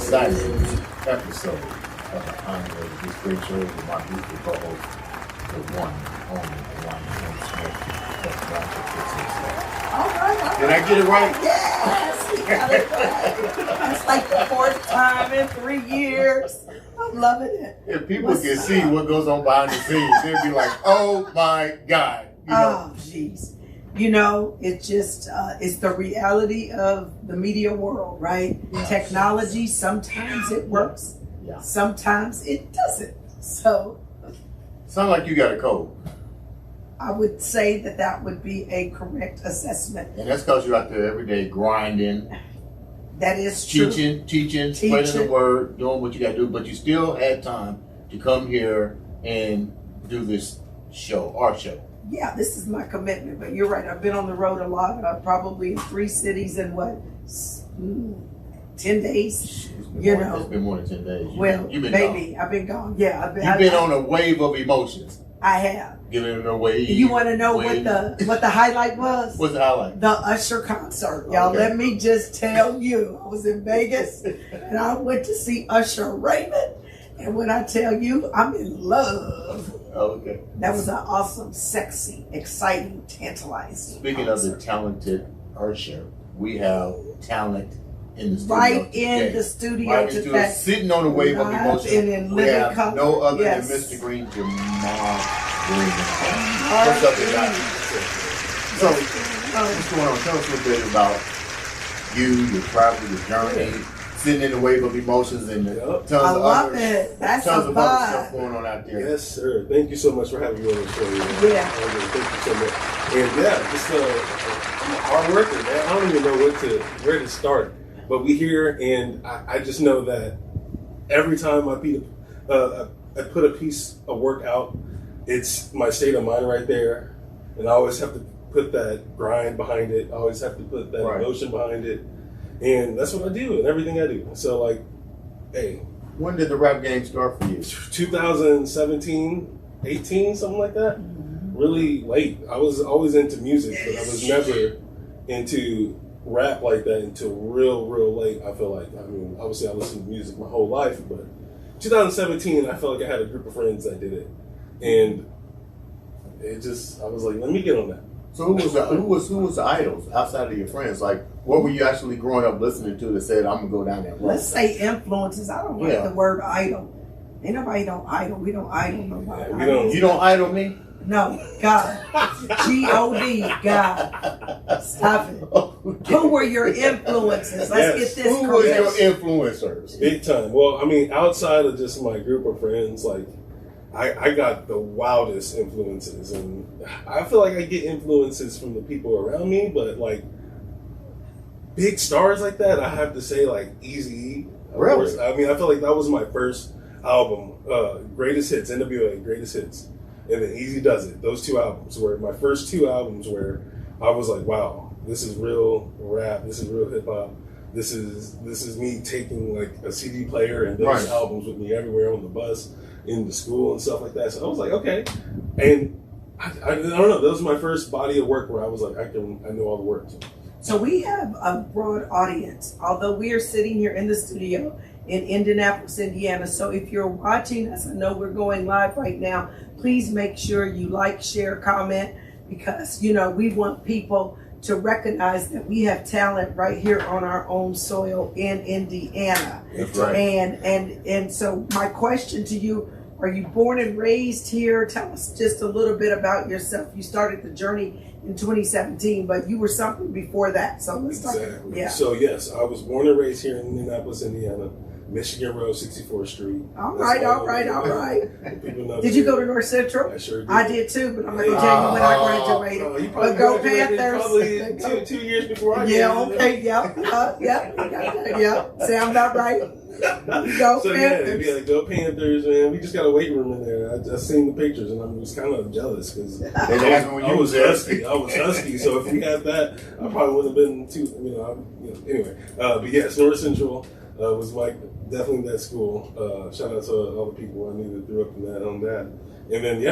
exciting episode of the Andre The Beast Crayton Show with my beautiful co-host, the one, only, the one, Smith, that's right to fix himself. All right. Did I get it right? Yes, you got it right. It's like the fourth time in 3 years. I'm loving it. If people can see what goes on behind the scenes, they'd be like, oh my God. You know? Oh, jeez. You know, it's just, it's the reality of the media world, right? Yeah. Technology, sometimes it works. Yeah. Sometimes it doesn't. So. Sound like you got a cold. I would say that would be a correct assessment. And that's because you're out there every day grinding. That is true. Teaching, spreading the word, doing what you got to do. But you still had time to come here and do this show, our show. Yeah, this is my commitment. But you're right. I've been on the road a lot, probably in 3 cities in 10 days. It's been more than 10 days. You've been maybe. gone. I've been gone. Yeah. You've been on a wave of emotions. I have. Giving it a wave. You want to know what the highlight was? What's the highlight? The Usher concert. Y'all, let me just tell you. I was in Vegas and I went to see Usher Raymond. And when I tell you, I'm in love. Okay. That was an awesome, sexy, exciting, tantalizing Speaking concert. of the talented Usher, we have talent in the studio Right today. in the studio Right in the studio, today. sitting on a wave of Live emotion. and in We living have color. no other Yes. than Mr. Green, Jarmar Green. What's up, guys? So, what's going on? Tell us a little bit about you, your travel, your journey, sitting in the wave of emotions, and tons I of love other, it. That's tons a of other vibe. stuff going on out there. Yes, sir. Thank you so much for having me on the show. Yeah. Thank you so much. And yeah, just I'm a hard worker, man. I don't even know where to start. But we here, and I just know that every time I put a piece of work out, it's my state of mind right there. And I always have to put that grind behind it. I always have to put that emotion behind it. And that's what I do in everything I do. So, like, hey. When did the rap game start for you? 2017, 18, something like that. Really late. I was always into music, but I was never into rap like that until real late. I feel like, I mean, obviously I listened to music my whole life, but 2017, I felt like I had a group of friends that did it. And I was like, let me get on that. So who was the idols outside of your friends? Like, what were you actually growing up listening to that said, I'm gonna go down that road? Let's say influences. I don't like the word idol. Ain't nobody don't idol. We don't idol nobody. Yeah, you don't idol me? No, God. G-O-D, God. Stop it. Okay. Who were your influences? Let's get this Who were your influencers? Big time. Well, I mean, outside of just my group of friends, like, I got the wildest influences. And I feel like I get influences from the people around me, but, like, big stars like that, I have to say, like, Eazy-E. Really? I mean, I feel like that was my first album, Greatest Hits, NWA, Greatest Hits. And then Easy Does It. Those 2 albums were my first 2 albums where I was like, wow, this is real rap. This is real hip hop. This is me taking like a CD player and those albums with me everywhere on the bus, in the school and stuff like that. So I was like, okay. And I don't know. That was my first body of work where I was like, I know all the words. So we have a broad audience, although we are sitting here in the studio in Indianapolis, Indiana. So if you're watching us, I know we're going live right now, please make sure you like, share, comment, because, you know, we want people to recognize that we have talent right here on our own soil in Indiana. That's right. And so my question to you, are you born and raised here? Tell us just a little bit about yourself. You started the journey in 2017, but you were something before that. So let's start. Exactly. Yeah. So yes, I was born and raised here in Indianapolis, Indiana. Michigan Road, 64th Street. All right. People know Did you go to North Central? I sure did. I did too, but I'm not gonna tell you when I graduated. You But go graduated Panthers! Probably 2 years before I did. Yeah, okay, yeah. Sound about right. Go So Panthers! yeah, go Panthers, man. We just got a weight room in there. I just seen the pictures, and I was kind of jealous because I was husky. So if we had that, I probably would have been too. Anyway. But yes, North Central was definitely that school. Shout out to all the people I knew that grew up on that. And then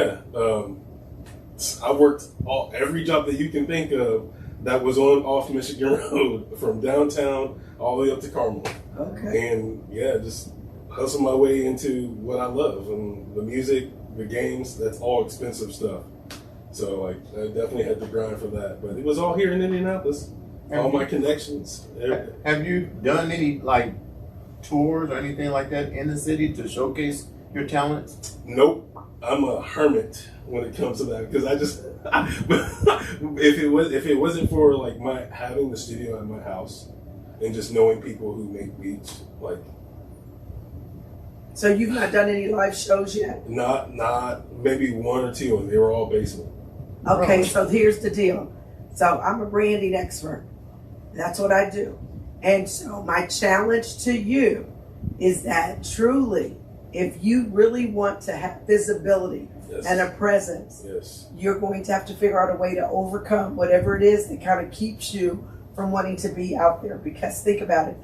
I worked every job that you can think of. that was on off Michigan Road from downtown all the way up to Carmel. Okay. And yeah, just hustle my way into what I love, and the music, the games, that's all expensive stuff. So like I definitely had to grind for that. But it was all here in Indianapolis. All my connections. Have you done any like tours or anything like that in the city to showcase your talents? Nope. I'm a hermit when it comes to that, because I just if it wasn't for like my having the studio at my house and just knowing people who make beats, like. So you've not done any live shows yet? Not maybe one or two, and they were all basement. Okay, so here's the deal. So I'm a branding expert. That's what I do. And so my challenge to you is that truly, if you really want to have visibility and a presence, you're going to have to figure out a way to overcome whatever it is that kind of keeps you from wanting to be out there. Because think about it.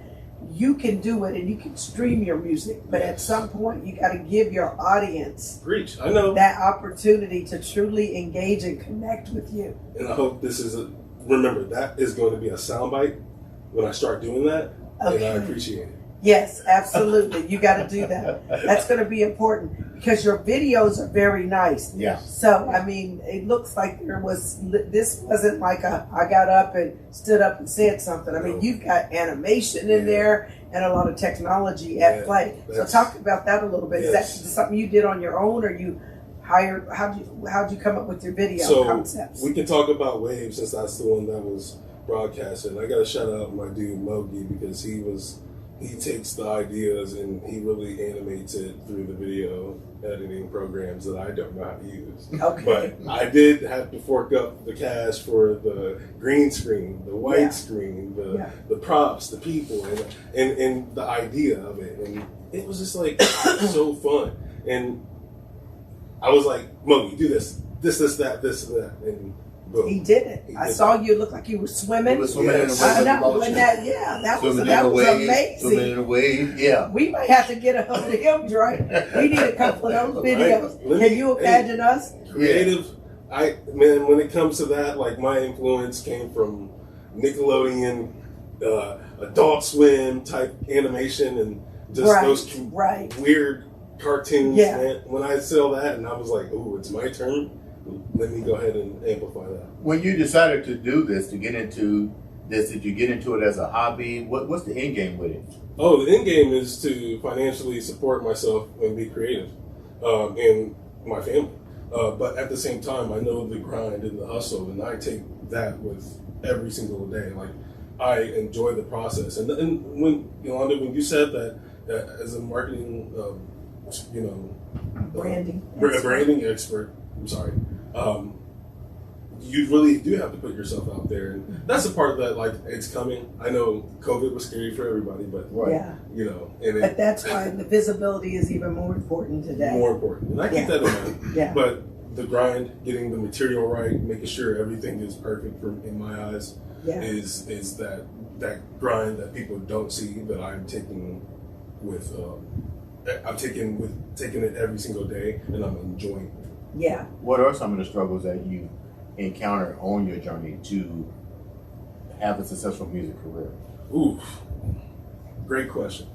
You can do it and you can stream your music, but at some point you got to give your audience I know. that opportunity to truly engage and connect with you. And I hope this is remember, that is going to be a soundbite when I start doing that, and I appreciate it. Yes, absolutely. You got to do that. That's going to be important because your videos are very nice. Yeah. So, I mean, it looks like this wasn't like I got up and stood up and said something. I mean, you've got animation in there and a lot of technology at play. So talk about that a little bit. Is that something you did on your own, or you hired? How'd you come up with your video concepts? We can talk about Wave, since that's the one that was broadcasted. I got to shout out my dude Mogi, because he takes the ideas and he really animates it through the video editing programs that I don't know how to use. Okay. But I did have to fork up the cash for the green screen, the white screen, the props, the people, and the idea of it. And it was just like so fun. And I was like, Mogi, do this, that, and boom. He did it. I saw you look like you were swimming. You were swimming in the wave. I know. That was amazing. Swimming in the wave, yeah. We might have to get a hold of him, Dre. We need a couple of those videos. Can you imagine us? Creative. When it comes to that, like my influence came from Nickelodeon, Adult Swim type animation, and just those weird cartoons. Yeah. When I saw that, and I was like, "Ooh, it's my turn. Let me go ahead and amplify that." When you decided to do this, to get into this, did you get into it as a hobby? What's the end game with it? Oh, the end game is to financially support myself and be creative, and my family. But at the same time, I know the grind and the hustle, and I take that with every single day. Like, I enjoy the process. And when Yolanda, when you said that as a marketing, branding expert, I'm sorry. You really do have to put yourself out there, and that's the part that, like, it's coming. I know COVID was scary for everybody, but but that's why the visibility is even more important today. More important, and I keep that in mind. Yeah. But the grind, getting the material right, making sure everything is perfect in my eyes, is that grind that people don't see, that I'm taking with. I'm taking it every single day, and I'm enjoying it. Yeah. What are some of the struggles that you encountered on your journey to have a successful music career? Ooh, great question.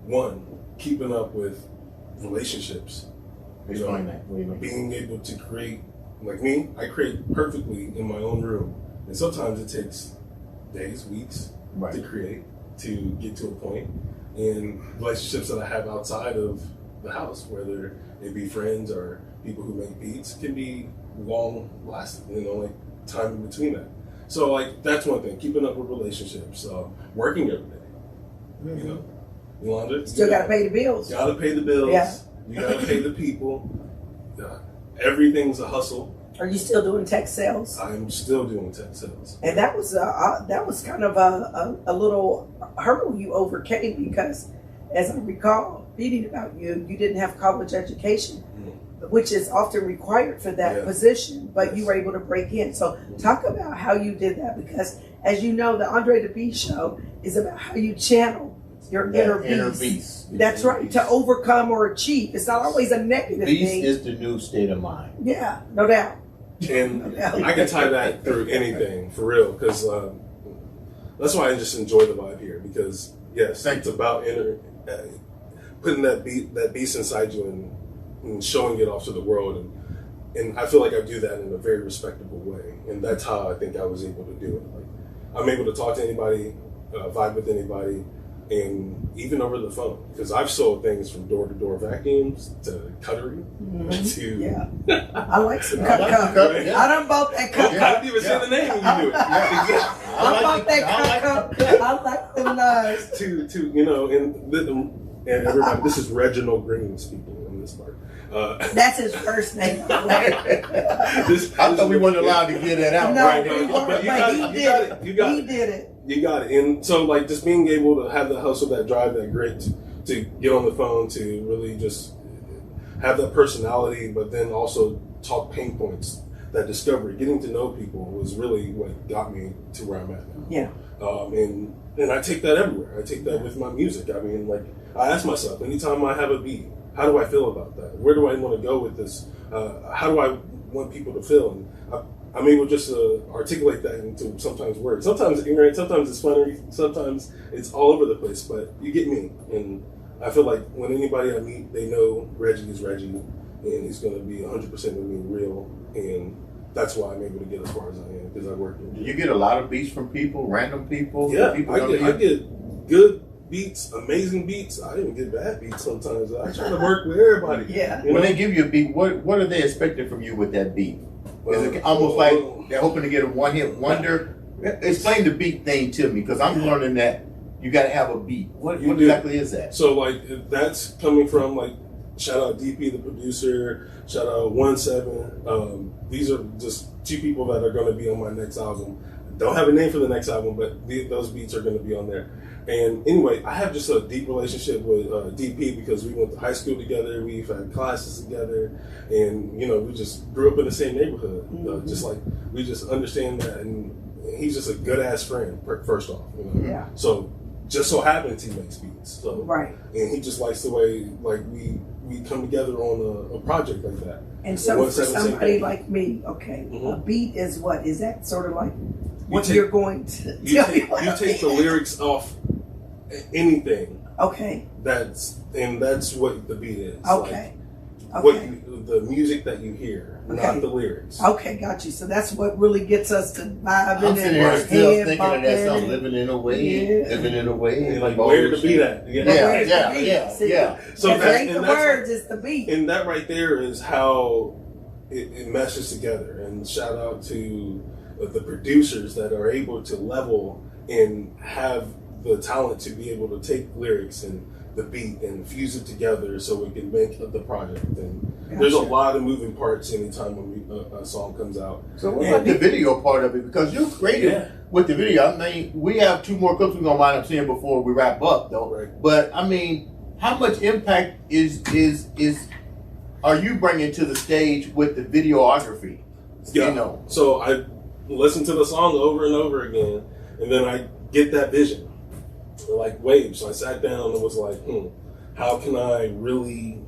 One, keeping up with relationships. Explain that. What do you mean? Being able to create, like me, I create perfectly in my own room. And sometimes it takes days, weeks to create, to get to a point. And relationships that I have outside of the house, whether it be friends or people who make beats, can be long lasting, like time in between that. So like that's one thing, keeping up with relationships, working every day. Yolanda, still gotta pay the bills. Gotta pay the bills. Yeah. You gotta pay the people. Everything's a hustle. Are you still doing tech sales? I'm still doing tech sales. And that was kind of a little hurdle you overcame, because as I recall reading about you, you didn't have college education, which is often required for that position, but you were able to break in. So talk about how you did that, because as you know, the Andre The Beast show is about how you channel your inner beast. That's right, to overcome or achieve. It's not always a negative thing. Beast is the new state of mind. Yeah, no doubt. And I can tie that through anything, for real, because that's why I just enjoy the vibe here, because, yes, it's about putting that beast inside you and showing it off to the world. And I feel like I do that in a very respectable way. And that's how I think I was able to do it. Like, I'm able to talk to anybody, vibe with anybody, and even over the phone. Because I've sold things from door-to-door vacuums to cutlery to... I like some cut cup. I done bought that cut cup. I didn't even say the name and you knew it. I bought that cut cup. I like them knives. To you know, and everybody, this is Reginald Green speaking on this part. That's his first name. I thought we weren't allowed to get that out. No, right? but he did it. You got it. And so, like, just being able to have that hustle, that drive, that grit to get on the phone, to really just have that personality, but then also talk pain points, that discovery, getting to know people was really what got me to where I'm at now. Yeah. And I take that everywhere. I take that with my music. I mean, like, I ask myself, anytime I have a beat, how do I feel about that? Where do I want to go with this? How do I want people to feel? And I'm able just to articulate that into sometimes words. Sometimes ignorant, sometimes it's funny, sometimes it's all over the place, but you get me. And I feel like when anybody I meet, they know Reggie is Reggie, and he's going to be 100% with me real. And that's why I'm able to get as far as I am, because I work in. Do you get a lot of beats from people, random people? Yeah, people I get good beats, amazing beats. I even get bad beats sometimes. I try to work with everybody. Yeah. When they give you a beat, what are they expecting from you with that beat? Is it almost like they're hoping to get a one-hit wonder? Explain the beat thing to me, because I'm learning that you got to have a beat. What exactly is that? So, like, that's coming from, like, shout out DP, the producer, shout out 17. These are just two people that are going to be on my next album. Don't have a name for the next album, but those beats are going to be on there. And anyway, I have just a deep relationship with DP because we went to high school together, we've had classes together, and, you know, we just grew up in the same neighborhood. Just like, we just understand that, and he's just a good-ass friend, first off. You know? Yeah. So, just so happens he makes beats. So, right. And he just likes the way, like, we come together on a project like that. And so for somebody like me, okay, a beat is what? Is that sort of like what you're going to tell me? You take the lyrics off anything. Okay. That's what the beat is. Okay. Like, what the music that you hear, not the lyrics. Okay, got you. So that's what really gets us to vibe. I'm sitting here still thinking of that song, living in a way, living in a way. Like where the beat at? Yeah. So it ain't the words, it's the beat. And that right there is how it meshes together. And shout out to the producers that are able to level and have the talent to be able to take lyrics and the beat and fuse it together so we can make the project. And there's a lot of moving parts anytime when a song comes out. So what about the video part of it? Because you're creative with the video. I mean, we have two more clips we're gonna wind up seeing before we wrap up, though. Right. But I mean, how much impact are you bringing to the stage with the videography? Yeah. You know. So I listen to the song over and over again, and then I get that vision. Like waves. So I sat down and was like, how can I really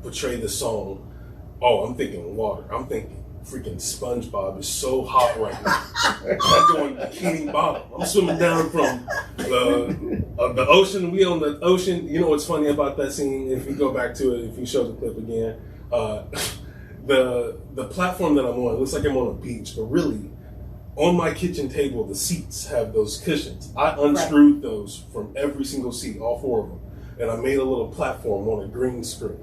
portray the song? Oh, I'm thinking water. I'm thinking freaking SpongeBob is so hot right now. I'm going bikini bottom. I'm swimming down from the ocean. We on the ocean. You know what's funny about that scene? If you go back to it, if you show the clip again, the platform that I'm on, it looks like I'm on a beach, but really, on my kitchen table, the seats have those cushions. I unscrewed those from every single seat, all four of them. And I made a little platform on a green screen.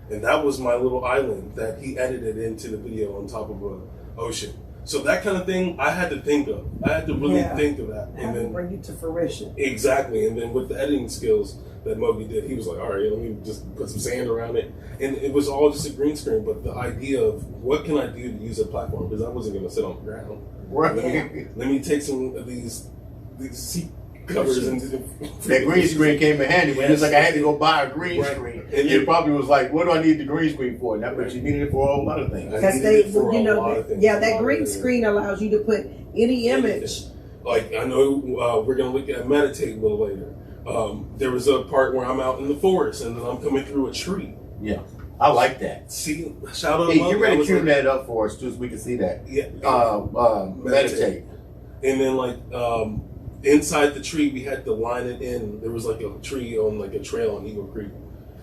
And that was my little island that he edited into the video on top of an ocean. So that kind of thing, I had to think of. I had to really think of that. And then bring it to fruition. Exactly. And then with the editing skills that Mogi did, he was like, all right, let me just put some sand around it. And it was all just a green screen. But the idea of what can I do to use a platform? Because I wasn't going to sit on the ground. Right. Let me take some of these seat covers and that green screen came in handy. But it's like I had to go buy a green screen. And it probably was like, what do I need the green screen for? And but you needed it for a whole lot of things. Because that green screen allows you to put any image. Like I know we're gonna look at meditate a little later. There was a part where I'm out in the forest and then I'm coming through a tree. Yeah. I like that. See, shout out. Hey, you ready to tune like, that up for us too, so we can see that. Yeah. Meditate. And then like inside the tree, we had to line it in. There was like a tree on like a trail on Eagle Creek,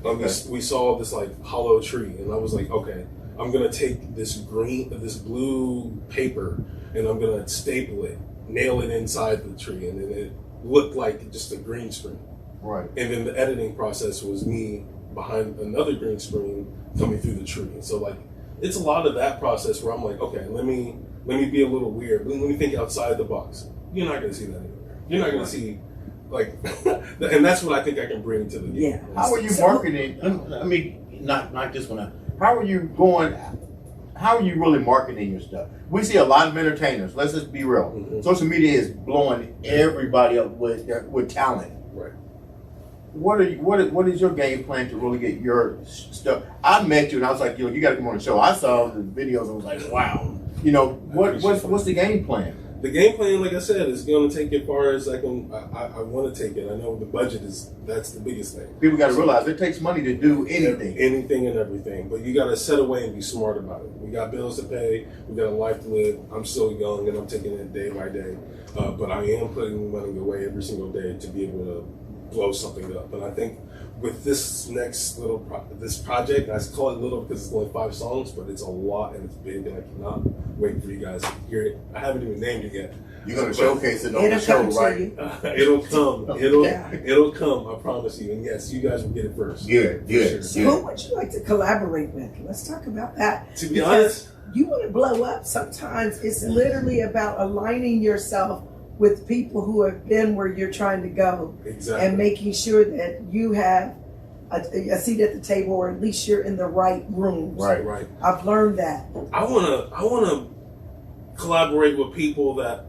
and we saw this like hollow tree, and I was like, okay, I'm gonna take this blue paper, and I'm gonna staple it, nail it inside the tree, and then it looked like just a green screen. Right. And then the editing process was me behind another green screen coming through the tree. So like, it's a lot of that process where I'm like, okay, let me be a little weird. Let me think outside the box. You're not going to see that anywhere. You're not going to see like, and that's what I think I can bring to the game. Yeah. How are you marketing? I mean, not just when how are you going? How are you really marketing your stuff? We see a lot of entertainers. Let's just be real. Mm-hmm. Social media is blowing everybody up with talent. Right. What is your game plan to really get your stuff? I met you and I was like, you got to come on the show. I saw the videos and was like, wow. What's the game plan? The game plan, like I said, is going to take it as far as I can. I want to take it. I know the budget that's the biggest thing. People got to realize it takes money to do anything. Anything and everything. But you got to set away and be smart about it. We got bills to pay. We got a life to live. I'm still young and I'm taking it day by day. But I am putting money away every single day to be able to blow something up. And I think with this next this project, I call it little because it's only 5 songs, but it's a lot and it's big, and I cannot wait for you guys to hear it. I haven't even named it yet. You're going to showcase it on the show, right? It'll come. It'll come. I promise you. And yes, you guys will get it first. Good. Sure. So who would you like to collaborate with? Let's talk about that. To be honest, you want to blow up. Sometimes it's literally about aligning yourself with people who have been where you're trying to go. Exactly. And making sure that you have a seat at the table, or at least you're in the right rooms. Right. I've learned that. I wanna collaborate with people that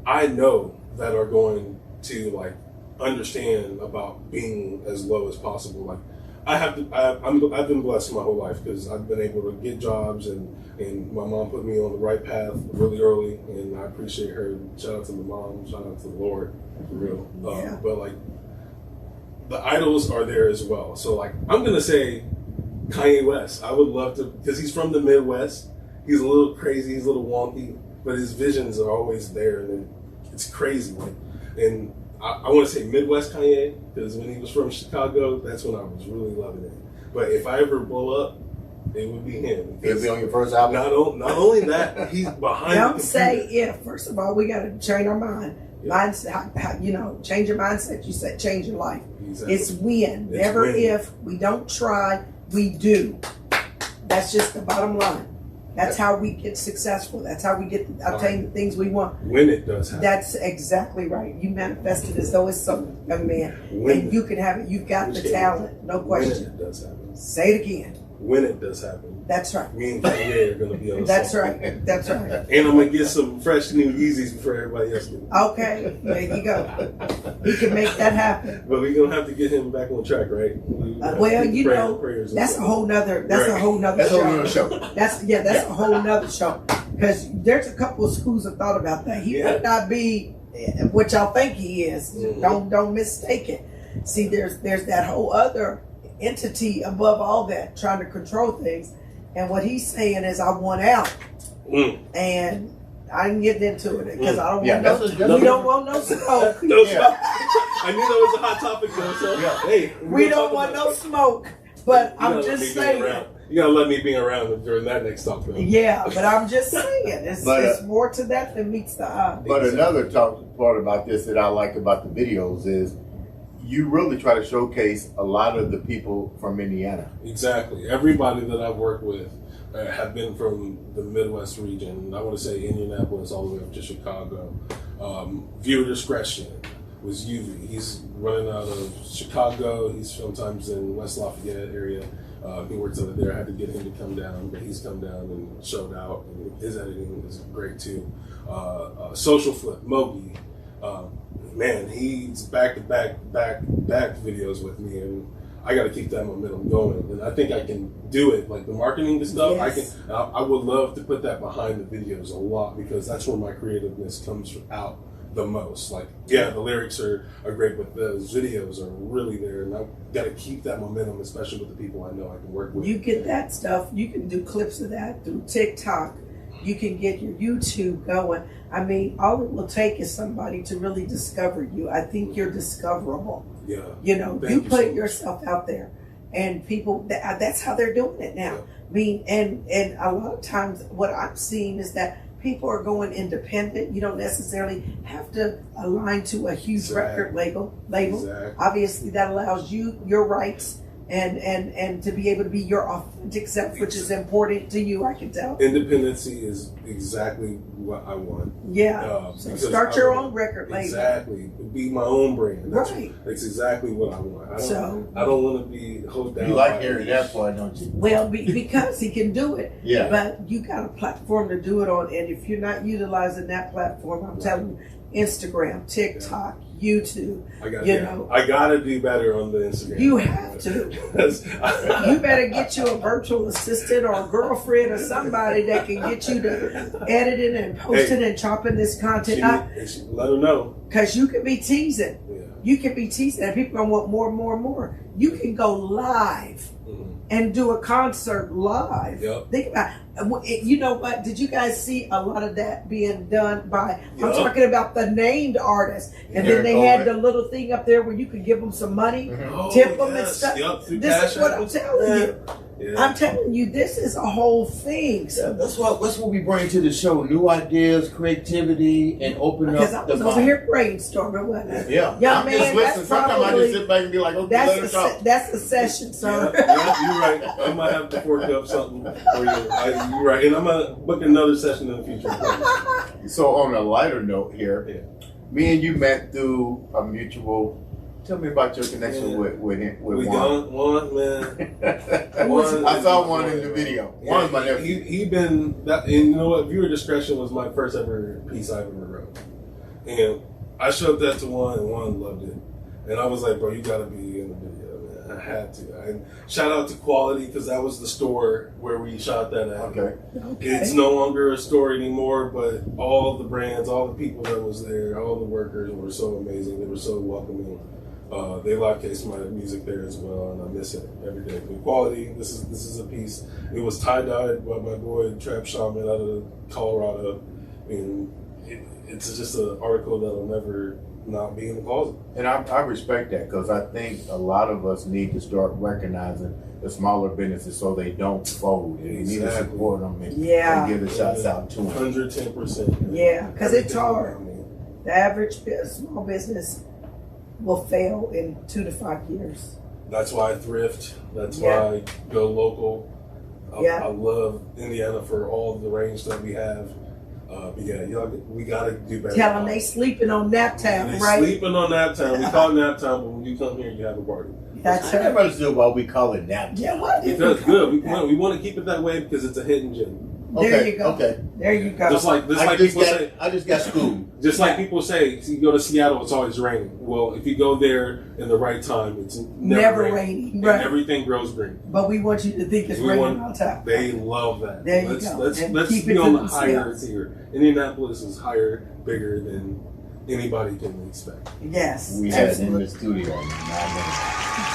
I know that are going to like understand about being as low as possible. Like I've been blessed my whole life because I've been able to get jobs and my mom put me on the right path really early, and I appreciate her. Shout out to my mom, shout out to the Lord, for real. But like, the idols are there as well. So like, I'm gonna say Kanye West. I would love to, because he's from the Midwest. He's a little crazy, he's a little wonky, but his visions are always there, and it's crazy. Like, and I want to say Midwest Kanye, because when he was from Chicago, that's when I was really loving it. But if I ever blow up, it would be him. It'll be on your first album. Not only that, he's behind. Don't say if. First of all, we got to change our mind. Yeah. Mindset. Change your mindset. You said change your life. Exactly. It's when. Never when. If. We don't try. We do. That's just the bottom line. That's how we get successful. That's how we obtain the things we want. When it does happen. That's exactly right. You manifest it as though it's so, young man. And you can have it. You've got the talent. No question. When it does happen. Say it again. When it does happen. That's right. Me and Kanye are going to be on the That's song. right. That's right. And I'm going to get some fresh new Yeezys before everybody else gets. Okay. There you go. We can make that happen. But we're going to have to get him back on track, right? That's a whole nother show. That's a whole nother show. Because there's a couple of schools that thought about that. He might not be what y'all think he is. Mm-hmm. Don't mistake it. See, there's that whole other entity above all that trying to control things, and what he's saying is I want out. And I didn't get into it because I don't want we don't want no smoke. No smoke. I knew that was a hot topic though, so hey, we don't want no smoke, but I'm just saying you gotta let me be around during that next talk though. Yeah, but I'm just saying it's more to that than meets the eye. But another part about this that I like about the videos is you really try to showcase a lot of the people from Indiana. Exactly. Everybody that I've worked with have been from the Midwest region. I want to say Indianapolis all the way up to Chicago. Viewer discretion was UV. He's running out of Chicago. He's sometimes in West Lafayette area. He works over there. I had to get him to come down, but he's come down and showed out. And his editing is great too. Social Flip, Mogi. Man, he's back videos with me, and I got to keep that momentum going. And I think I can do it, like the marketing and stuff. Yes. I would love to put that behind the videos a lot because that's where my creativeness comes out the most. Like, yeah, the lyrics are great, but those videos are really there, and I've got to keep that momentum, especially with the people I know I can work with. You get that stuff. You can do clips of that through TikTok. You can get your YouTube going. I mean, all it will take is somebody to really discover you. I think you're discoverable. Yeah. You know, Thank you you put so much. yourself out there, and people, that's how they're doing it now. Yeah. I mean, and a lot of times what I'm seeing is that people are going independent. You don't necessarily have to align to a huge record label. Exactly. Obviously, that allows you your rights and to be able to be your authentic self, which is important to you, I can tell. Independency is exactly what I want. Yeah. So because start your own record label. Exactly. Be my own brand. Right. That's exactly what I want. I So don't want to be held down. You like by hearing that part, don't you? well, because he can do it. Yeah. But you got a platform to do it on, and if you're not utilizing that platform, I'm telling you, Instagram, TikTok, YouTube, I gotta do better on the Instagram. you have to. You better get you a virtual assistant or a girlfriend or somebody that can get you to editing and posting and chopping this content up. Let her know. Because you can be teasing. Yeah. You can be teasing, and people gonna want more and more and more. You can go live Mhm. and do a concert live. Yep. Think about it. You know what? Did you guys see a lot of that being done by? I'm Yep. talking about the named artists, and Yeah. then they had the little thing up there where you could give them some money, Oh, tip them and yes. stuff. Yep, through This Cash is what App. I'm telling you. Yeah. I'm telling you, this is a whole thing. Yeah, So, that's what we bring to the show: new ideas, creativity, and open because up I the was over mind. here brainstorming, wasn't I? Yeah, Young I'm man, just listening. that's Sometimes I probably- just sit back and be like, okay, let her talk. That's a session, sir. Yeah, you're right. I might have to fork up something for you. You're right, and I'm gonna book another session in the future. So on a lighter note here, Yeah. me and you met through a mutual. Tell me about your connection Yeah. with We Juan. got one, man. I saw one in the video. Juan's my nephew. He been that, and you know what? Viewer discretion was my first ever piece I ever wrote, and I showed that to Juan, and Juan loved it. And I was like, bro, you gotta be in the video, man. I had to. And shout out to Quality, because that was the store where we shot that at. Okay. It's no longer a store anymore, but all the brands, all the people that was there, all the workers were so amazing. They were so welcoming. They live case my music there as well, and I miss it every day. But Quality, this is a piece. It was tie-dyed by my boy Trap Shaman out of Colorado, and it's just an article that'll never not be in the closet. And I respect that, because I think a lot of us need to start recognizing the smaller businesses so they don't fold. And we need to Exactly. support them and give the shots out to them. 110%. Yeah, because it's hard. I mean, The average small business will fail in 2 to 5 years. that's why I thrift. That's Yeah. why I go local. Yeah. I love Indiana for all the range that we have. But yeah, we gotta do better. Tell them they sleeping on Naptown, They right? sleeping on Naptown. We call it Naptown, but when you come here, you have a party. That's I right. never understood why we call it nap. Yeah, what? Because good. We want to keep it that way because it's a hidden gem. There you go. Okay. There you go. Just like people say. I just got schooled. Just like people say, you go to Seattle, it's always raining. Well, if you go there in the right time, it's never raining. raining, right? And everything grows green. But we want you to think it's We raining want- all the time. They love that. There you let's, go. Let's, And let's keep be it on to the higher themselves. tier. Indianapolis is higher, bigger than anybody can expect. Yes. We had it in absolutely. the studio.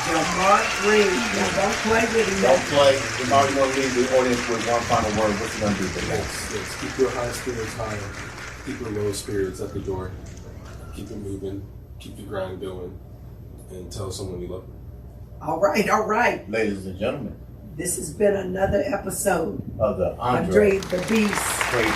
Jarmar Green. Now don't play with him. Don't play. If I was going to leave the audience with one final word, what you going to do today? Yes, keep your high spirits higher. Keep your low spirits at the door. Keep it moving. Keep the grind going. And tell someone you love them. All right, all right. Ladies and gentlemen, This has been another episode of the Andre the Beast Crayton